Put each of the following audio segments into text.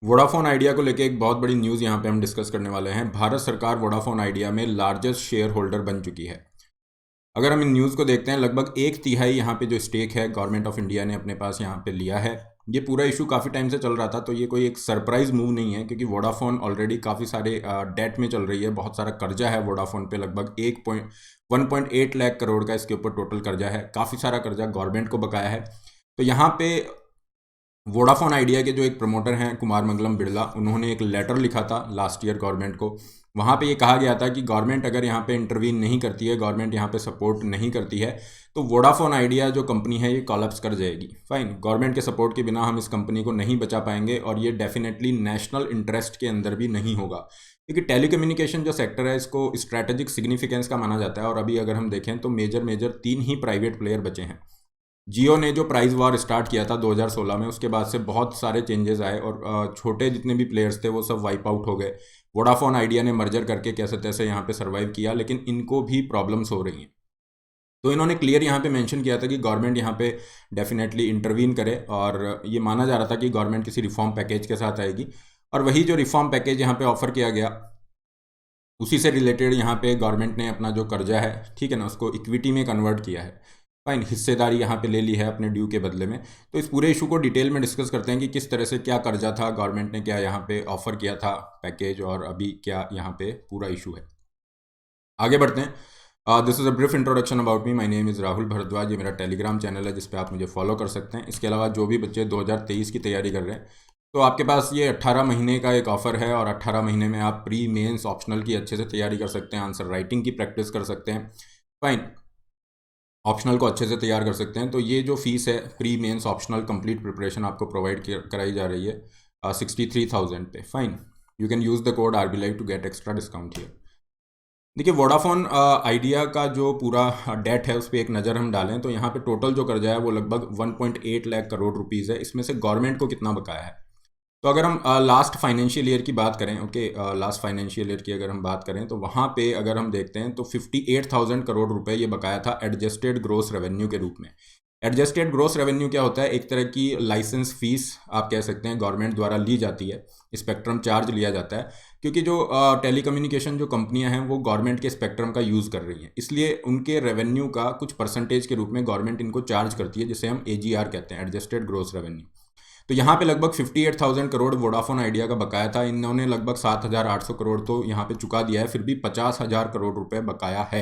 Vodafone idea को लेके एक बहुत बड़ी न्यूज़ यहाँ पे हम डिस्कस करने वाले हैं। भारत सरकार वोडाफोन आइडिया में लार्जेस्ट शेयर होल्डर बन चुकी है। अगर हम इन न्यूज़ को देखते हैं, लगभग एक तिहाई यहाँ पे जो स्टेक है गवर्नमेंट ऑफ इंडिया ने अपने पास यहाँ पे लिया है। ये पूरा इशू काफ़ी टाइम से चल रहा था, तो ये कोई एक सरप्राइज मूव नहीं है, क्योंकि वोडाफोन ऑलरेडी काफ़ी सारे डेट में चल रही है। बहुत सारा कर्जा है वोडाफोन पे, लगभग 1.8 लाख करोड़ का इसके ऊपर टोटल कर्जा है। काफ़ी सारा कर्जा गवर्नमेंट को बकाया है। तो यहाँ पे वोडाफोन आइडिया के जो एक प्रमोटर हैं कुमार मंगलम बिरला, उन्होंने एक लेटर लिखा था लास्ट ईयर गवर्नमेंट को। वहाँ पे ये कहा गया था कि गवर्नमेंट अगर यहाँ पे इंटरवीन नहीं करती है, गवर्नमेंट यहाँ पे सपोर्ट नहीं करती है, तो वोडाफोन आइडिया जो कंपनी है ये कॉलैप्स कर जाएगी। फाइन, गवर्नमेंट के सपोर्ट के बिना हम इस कंपनी को नहीं बचा पाएंगे, और ये डेफिनेटली नेशनल इंटरेस्ट के अंदर भी नहीं होगा, क्योंकि टेलीकम्युनिकेशन जो सेक्टर है इसको स्ट्रैटेजिक सिग्निफिकेंस का माना जाता है। और अभी अगर हम देखें तो मेजर मेजर 3 ही प्राइवेट प्लेयर बचे हैं। जियो ने जो प्राइस वॉर स्टार्ट किया था 2016 में, उसके बाद से बहुत सारे चेंजेस आए, और छोटे जितने भी प्लेयर्स थे वो सब वाइप आउट हो गए। वोडाफोन आइडिया ने मर्जर करके कैसे तैसे यहाँ पे सर्वाइव किया, लेकिन इनको भी प्रॉब्लम्स हो रही हैं। तो इन्होंने क्लियर यहाँ पे मेंशन किया था कि गवर्नमेंट यहाँ पे डेफिनेटली इंटरवीन करे, और ये माना जा रहा था कि गवर्नमेंट किसी रिफॉर्म पैकेज के साथ आएगी। और वही जो रिफॉर्म पैकेज यहाँ पे ऑफर किया गया, उसी से रिलेटेड यहाँ पे गवर्नमेंट ने अपना जो कर्जा है, ठीक है ना, उसको इक्विटी में कन्वर्ट किया है। फाइन, हिस्सेदारी यहाँ पे ले ली है अपने ड्यू के बदले में। तो इस पूरे इशू को डिटेल में डिस्कस करते हैं कि किस तरह से क्या कर्जा था, गवर्नमेंट ने क्या यहाँ पे ऑफर किया था पैकेज, और अभी क्या यहाँ पे पूरा इशू है। आगे बढ़ते हैं। This is a brief introduction about me. My name is Rahul Bhardwaj. ये मेरा टेलीग्राम चैनल है जिस पे आप मुझे फॉलो कर सकते हैं। इसके अलावा जो भी बच्चे 2023 की तैयारी कर रहे हैं, तो आपके पास ये 18 महीने का एक ऑफ़र है, और 18 महीने में आप प्री मेंस ऑप्शनल की अच्छे से तैयारी कर सकते हैं, आंसर राइटिंग की प्रैक्टिस कर सकते हैं। फाइन, ऑप्शनल को अच्छे से तैयार कर सकते हैं। तो ये जो फीस है pre mains optional complete preparation आपको प्रोवाइड कराई जा रही है 63,000 पे। Fine, you can use the code RBLIVE to get extra discount here. देखिए, वोडाफोन आइडिया का जो पूरा डेट है उस पर एक नज़र हम डालें तो यहाँ पे टोटल जो कर्जा है वो लगभग 1.8 लाख करोड़ रुपीज़ है। इसमें से गवर्नमेंट को कितना बकाया है, तो अगर हम लास्ट फाइनेंशियल ईयर की बात करें, ओके, लास्ट फाइनेंशियल ईयर की अगर हम बात करें तो वहाँ पे अगर हम देखते हैं तो 58,000 करोड़ रुपए ये बकाया था एडजस्टेड ग्रोस रेवेन्यू के रूप में। एडजस्टेड ग्रोस रेवेन्यू क्या होता है? एक तरह की लाइसेंस फीस आप कह सकते हैं, गवर्नमेंट द्वारा ली जाती है, स्पेक्ट्रम चार्ज लिया जाता है, क्योंकि जो टेलीकम्युनिकेशन जो कंपनियां हैं वो गवर्नमेंट के स्पेक्ट्रम का यूज़ कर रही हैं, इसलिए उनके रेवेन्यू का कुछ परसेंटेज के रूप में गवर्नमेंट इनको चार्ज करती है, जिसे हम AGR कहते हैं, एडजस्टेड ग्रोस रेवेन्यू। तो यहाँ पे लगभग 58,000 करोड़ वोडाफोन आइडिया का बकाया था। इन्होंने लगभग 7,800 करोड़ तो यहाँ पे चुका दिया है, फिर भी 50,000 करोड़ रुपए बकाया है।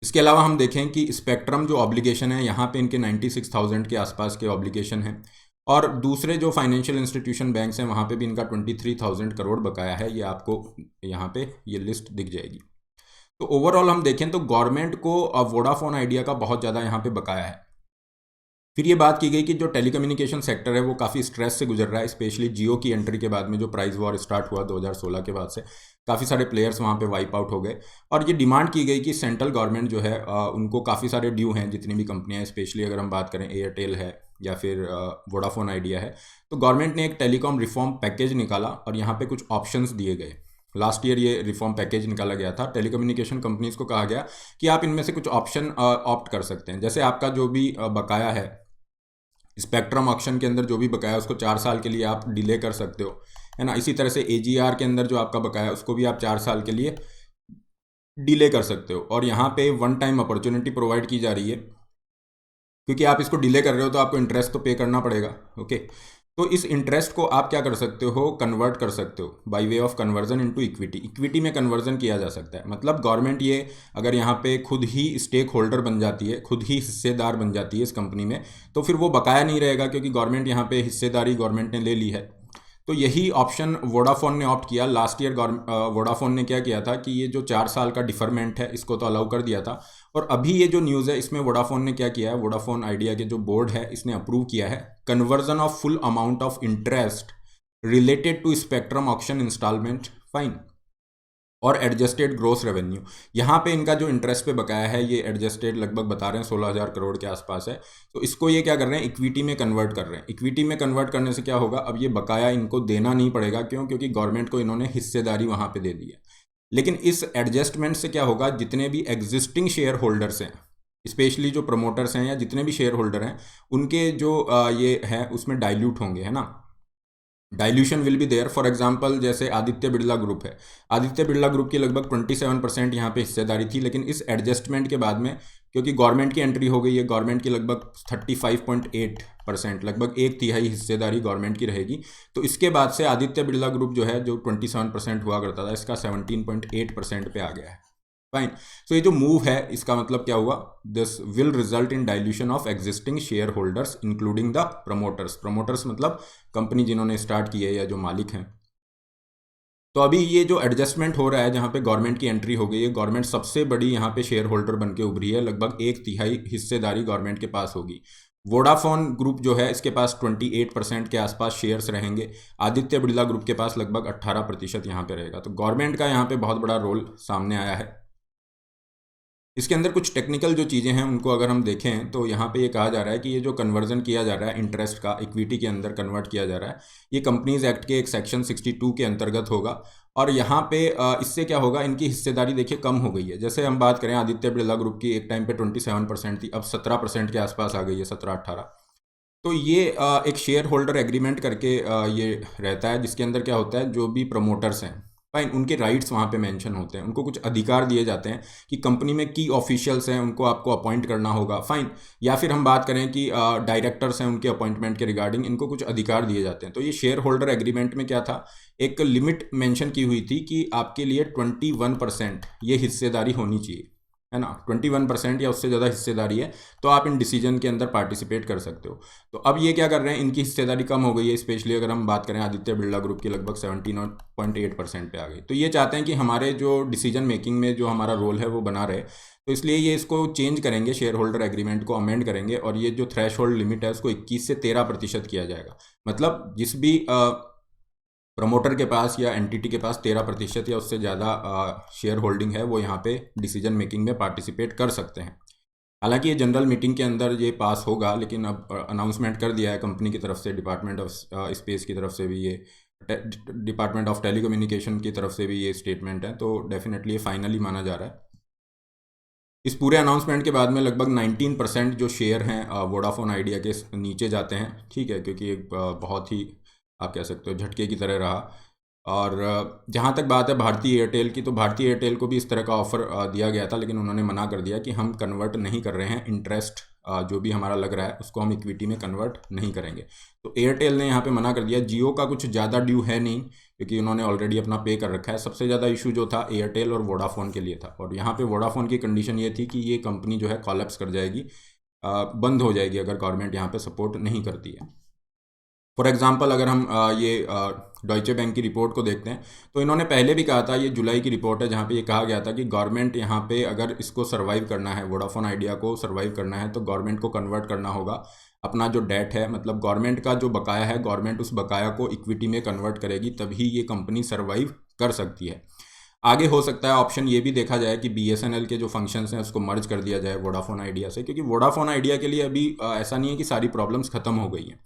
इसके अलावा हम देखें कि स्पेक्ट्रम जो ऑब्लिगेशन है, यहाँ पे इनके 96,000 के आसपास के ऑब्लिगेशन हैं, और दूसरे जो फाइनेंशियल इंस्टीट्यूशन बैंक्स हैं वहाँ पे भी इनका 23,000 करोड़ बकाया है। ये आपको यहाँ पे ये लिस्ट दिख जाएगी। तो ओवरऑल हम देखें तो गवर्नमेंट को वोडाफोन आइडिया का बहुत ज़्यादा यहाँ पे बकाया है। फिर ये बात की गई कि जो टेलीकम्युनिकेशन सेक्टर है वो काफ़ी स्ट्रेस से गुजर रहा है, स्पेशली जियो की एंट्री के बाद में, जो प्राइस वॉर स्टार्ट हुआ 2016 के बाद से काफ़ी सारे प्लेयर्स वहाँ पे वाइप आउट हो गए। और ये डिमांड की गई कि सेंट्रल गवर्नमेंट जो है उनको काफ़ी सारे ड्यू हैं, जितनी भी कंपनियां, स्पेशली अगर हम बात करें एयरटेल है या फिर वोडाफोन आइडिया है, तो गवर्नमेंट ने एक टेलीकॉम रिफॉर्म पैकेज निकाला और यहाँ पे कुछ ऑप्शंस दिए गए। लास्ट ईयर ये रिफॉर्म पैकेज निकाला गया था। टेलीकम्युनिकेशन कंपनीज को कहा गया कि आप इनमें से कुछ ऑप्शन ऑप्ट कर सकते हैं। जैसे आपका जो भी बकाया है स्पेक्ट्रम ऑक्शन के अंदर, जो भी बकाया है उसको 4 साल के लिए आप डिले कर सकते हो, है ना। इसी तरह से AGR के अंदर जो आपका बकाया है उसको भी आप 4 साल के लिए डिले कर सकते हो। और यहाँ पे वन टाइम अपॉर्चुनिटी प्रोवाइड की जा रही है, क्योंकि आप इसको डिले कर रहे हो तो आपको इंटरेस्ट तो पे करना पड़ेगा, ओके। तो इस इंटरेस्ट को आप क्या कर सकते हो, कन्वर्ट कर सकते हो by way of conversion into equity. Equity में कन्वर्जन किया जा सकता है, मतलब गवर्नमेंट ये अगर यहाँ पे खुद ही स्टेक होल्डर बन जाती है, खुद ही हिस्सेदार बन जाती है इस कंपनी में, तो फिर वो बकाया नहीं रहेगा, क्योंकि गवर्नमेंट यहाँ पे हिस्सेदारी गवर्नमेंट ने ले ली है। तो यही ऑप्शन वोडाफोन ने ऑप्ट किया। लास्ट ईयर वोडाफोन ने क्या किया था कि ये जो 4 साल का डिफरमेंट है इसको तो अलाउ कर दिया था, और अभी ये जो न्यूज़ है इसमें वोडाफोन ने क्या किया है, वोडाफोन आइडिया के जो बोर्ड है इसने अप्रूव किया है conversion of full amount of interest related to spectrum auction instalment, fine, और एडजस्टेड ग्रोस रेवेन्यू। यहाँ पे इनका जो इंटरेस्ट पे बकाया है ये एडजस्टेड लगभग बता रहे हैं 16,000 करोड़ के आसपास है। तो इसको ये क्या कर रहे हैं, इक्विटी में कन्वर्ट कर रहे हैं। इक्विटी में कन्वर्ट करने से क्या होगा, अब ये बकाया इनको देना नहीं पड़ेगा। क्यों? क्योंकि गवर्नमेंट को इन्होंने हिस्सेदारी वहाँ पे दे दी है। लेकिन इस एडजस्टमेंट से क्या होगा, जितने भी एग्जिस्टिंग शेयर होल्डर्स हैं, स्पेशली जो प्रमोटर्स हैं या जितने भी शेयर होल्डर हैं, उनके जो ये है उसमें डाइल्यूट होंगे, है ना। Dilution will be there. For example जैसे आदित्य बिरला ग्रुप है, आदित्य बिरला ग्रुप की लगभग 27% यहाँ पे हिस्सेदारी थी, लेकिन इस एडजस्टमेंट के बाद में क्योंकि गवर्नमेंट की एंट्री हो गई है, गवर्नमेंट की लगभग 35.8%, लगभग एक तिहाई हिस्सेदारी गवर्नमेंट की रहेगी। तो इसके बाद से आदित्य बिरला ग्रुप जो है, जो 27% हुआ करता था, इसका 17.8% पे आ गया है। फाइन। सो ये जो मूव है इसका मतलब क्या हुआ, this will result in dilution of existing share holders including the promoters. Promoters मतलब कंपनी जिन्होंने स्टार्ट की है या जो मालिक हैं। तो अभी ये जो एडजस्टमेंट हो रहा है जहाँ पे गवर्नमेंट की एंट्री हो गई है, गवर्नमेंट सबसे बड़ी यहाँ पे शेयर होल्डर बन के उभरी है, लगभग एक तिहाई हिस्सेदारी गवर्नमेंट के पास होगी। वोडाफोन ग्रुप जो है इसके पास 28% के आसपास शेयर्स रहेंगे। आदित्य बिरला ग्रुप के पास लगभग 18% यहाँ पे रहेगा। तो गवर्नमेंट का यहाँ पे बहुत बड़ा रोल सामने आया है। इसके अंदर कुछ टेक्निकल जो चीज़ें हैं उनको अगर हम देखें तो यहाँ पे ये कहा जा रहा है कि ये जो कन्वर्जन किया जा रहा है इंटरेस्ट का इक्विटी के अंदर कन्वर्ट किया जा रहा है, ये कंपनीज एक्ट के एक सेक्शन 62 के अंतर्गत होगा। और यहाँ पे इससे क्या होगा, इनकी हिस्सेदारी देखिए कम हो गई है। जैसे हम बात करें आदित्य बिरला ग्रुप की, एक टाइम पे 27% थी, अब 17% के आसपास आ गई है, 17-18। तो ये एक शेयर होल्डर एग्रीमेंट करके ये रहता है, जिसके अंदर क्या होता है, जो भी प्रमोटर्स हैं फाइन, उनके राइट्स वहाँ पे मेंशन होते हैं, उनको कुछ अधिकार दिए जाते हैं कि कंपनी में की ऑफिशियल्स हैं उनको आपको अपॉइंट करना होगा, फाइन। या फिर हम बात करें कि डायरेक्टर्स हैं, उनके अपॉइंटमेंट के रिगार्डिंग इनको कुछ अधिकार दिए जाते हैं। तो ये शेयर होल्डर एग्रीमेंट में क्या था, एक लिमिट मेंशन की हुई थी कि आपके लिए 21% ये हिस्सेदारी होनी चाहिए, है ना। 21% या उससे ज़्यादा हिस्सेदारी है तो आप इन डिसीजन के अंदर पार्टिसिपेट कर सकते हो। तो अब ये क्या कर रहे हैं, इनकी हिस्सेदारी कम हो गई है, स्पेशली अगर हम बात करें आदित्य बिरला ग्रुप की लगभग 17.8% पे आ गई। तो ये चाहते हैं कि हमारे जो डिसीजन मेकिंग में जो हमारा रोल है वो बना रहे, तो इसलिए ये इसको चेंज करेंगे, शेयर होल्डर एग्रीमेंट को अमेंड करेंगे, और ये जो थ्रेश होल्ड लिमिट है उसको 21 से 13% किया जाएगा। मतलब जिस भी प्रमोटर के पास या एंटिटी के पास 13% या उससे ज़्यादा शेयर होल्डिंग है, वो यहाँ पे डिसीजन मेकिंग में पार्टिसिपेट कर सकते हैं। हालांकि ये जनरल मीटिंग के अंदर ये पास होगा, लेकिन अब अनाउंसमेंट कर दिया है कंपनी की तरफ से, डिपार्टमेंट ऑफ स्पेस की तरफ से भी ये, डिपार्टमेंट ऑफ टेलीकम्युनिकेशन की तरफ से भी ये स्टेटमेंट है, तो डेफिनेटली ये फाइनली माना जा रहा है। इस पूरे अनाउंसमेंट के बाद में लगभग 19% जो शेयर हैं वोडाफोन आइडिया के नीचे जाते हैं, ठीक है, क्योंकि एक बहुत ही आप कह सकते हो झटके की तरह रहा। और जहाँ तक बात है भारतीय एयरटेल की, तो भारतीय एयरटेल को भी इस तरह का ऑफर दिया गया था, लेकिन उन्होंने मना कर दिया कि हम कन्वर्ट नहीं कर रहे हैं, इंटरेस्ट जो भी हमारा लग रहा है उसको हम इक्विटी में कन्वर्ट नहीं करेंगे। तो एयरटेल ने यहाँ पे मना कर दिया। जियो का कुछ ज़्यादा ड्यू है नहीं, क्योंकि उन्होंने ऑलरेडी अपना पे कर रखा है। सबसे ज़्यादा इशू जो था एयरटेल और वोडाफोन के लिए था, और यहाँ पे वोडाफोन की कंडीशन ये थी कि ये कंपनी जो है कॉलेप्स कर जाएगी, बंद हो जाएगी अगर गवर्नमेंट यहाँ पे सपोर्ट नहीं करती है। फॉर एग्जांपल अगर हम ये डॉइचे बैंक की रिपोर्ट को देखते हैं, तो इन्होंने पहले भी कहा था, ये जुलाई की रिपोर्ट है जहाँ पे ये कहा गया था कि गवर्नमेंट यहाँ पे अगर इसको सर्वाइव करना है, वोडाफोन आइडिया को सर्वाइव करना है, तो गवर्नमेंट को कन्वर्ट करना होगा। अपना जो डेट है, मतलब गवर्नमेंट का जो बकाया है, गवर्नमेंट उस बकाया को इक्विटी में कन्वर्ट करेगी, तभी ये कंपनी सर्वाइव कर सकती है। आगे हो सकता है ऑप्शन ये भी देखा जाए कि BSNL के जो फंक्शंस हैं उसको मर्ज कर दिया जाए वोडाफोन आइडिया से, क्योंकि वोडाफोन आइडिया के लिए अभी ऐसा नहीं है कि सारी प्रॉब्लम्स खत्म हो गई हैं,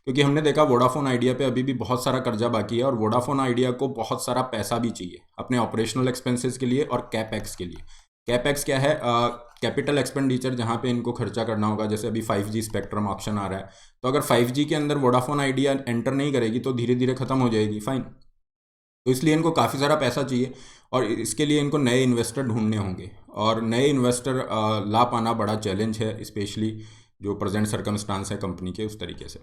क्योंकि हमने देखा वोडाफोन आइडिया पे अभी भी बहुत सारा कर्जा बाकी है, और वोडाफोन आइडिया को बहुत सारा पैसा भी चाहिए अपने ऑपरेशनल एक्सपेंसेस के लिए और कैपेक्स के लिए। कैपेक्स क्या है, कैपिटल एक्सपेंडिचर, जहाँ पे इनको खर्चा करना होगा। जैसे अभी 5G स्पेक्ट्रम ऑप्शन आ रहा है, तो अगर 5G के अंदर वोडाफोन आइडिया एंटर नहीं करेगी तो धीरे धीरे खत्म हो जाएगी, फाइन। तो इसलिए इनको काफ़ी सारा पैसा चाहिए, और इसके लिए इनको नए इन्वेस्टर ढूंढने होंगे, और नए इन्वेस्टर ला पाना बड़ा चैलेंज है, स्पेशली जो प्रेजेंट सर्कमस्टांस है कंपनी के उस तरीके से।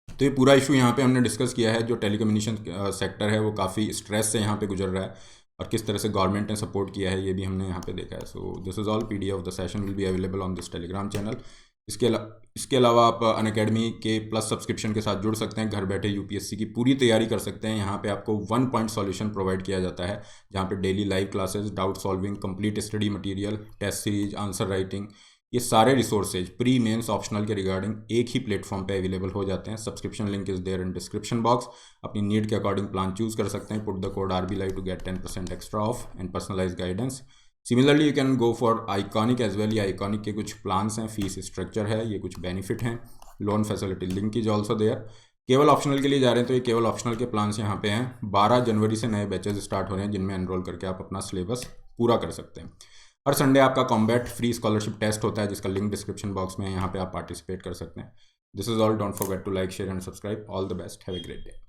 तो ये पूरा इशू यहाँ पे हमने डिस्कस किया है। जो टेलीकम्युनिकेशन सेक्टर है वो काफ़ी स्ट्रेस से यहाँ पे गुजर रहा है, और किस तरह से गवर्नमेंट ने सपोर्ट किया है ये भी हमने यहाँ पे देखा है। So this is all. PDF of the session will be available on this Telegram channel. इसके अलावा आप अनअकैडमी के प्लस सब्सक्रिप्शन के साथ जुड़ सकते हैं, घर बैठे UPSC की पूरी तैयारी कर सकते हैं। यहाँ पे आपको 1 पॉइंट सॉल्यूशन प्रोवाइड किया जाता है, जहाँ पे daily live classes, doubt solving, complete study material, test series, answer writing, ये सारे रिसोर्सेज प्री मेंस ऑप्शनल के रिगार्डिंग एक ही प्लेटफॉर्म पे अवेलेबल हो जाते हैं। Subscription link is there in description box. अपनी नीड के अकॉर्डिंग प्लान चूज कर सकते हैं। Put the code RBLive to get 10% extra off and personalise guidance. Similarly you can go for iconic as well. ये iconic के कुछ plans हैं, fees structure है, ये कुछ बेनिफिट हैं, loan facility link is also there. केवल ऑप्शनल के लिए जा रहे हैं तो ये केवल ऑप्शनल के प्लान्स यहाँ पे हैं। 12 जनवरी से नए बैचेज स्टार्ट हो रहे हैं, जिनमें एनरोल करके आप अपना सिलेबस पूरा कर सकते हैं। हर संडे आपका कॉम्बैट फ्री स्कॉलरशिप टेस्ट होता है, जिसका लिंक डिस्क्रिप्शन बॉक्स में है, यहाँ पे आप पार्टिसिपेट कर सकते हैं। This is all. Don't forget to like, share and subscribe. All the best. Have a great day.